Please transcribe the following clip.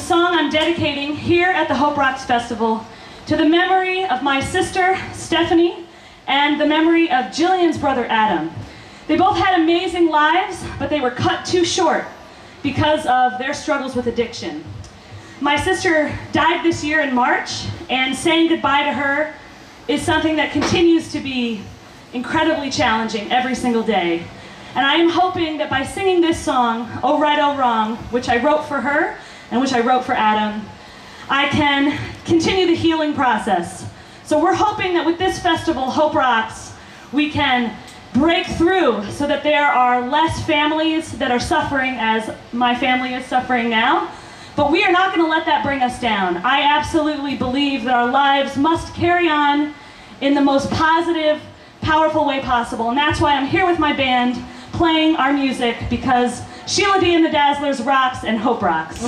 song I'm dedicating here at the Hope Rocks Festival to the memory of my sister, Stephanie, and the memory of Jillian's brother, Adam. They both had amazing lives, but they were cut too short because of their struggles with addiction. My sister died this year in March, and saying goodbye to her is something that continues to be incredibly challenging every single day. And I am hoping that by singing this song, Oh Right, Oh Wrong, which I wrote for her and which I wrote for Adam, I can continue the healing process. So we're hoping that with this festival, Hope Rocks, we can break through so that there are less families that are suffering as my family is suffering now. But we are not going to let that bring us down. I absolutely believe that our lives must carry on in the most positive, powerful way possible. And that's why I'm here with my band playing our music, because Sheila D and the Dazzlers rocks and Hope rocks.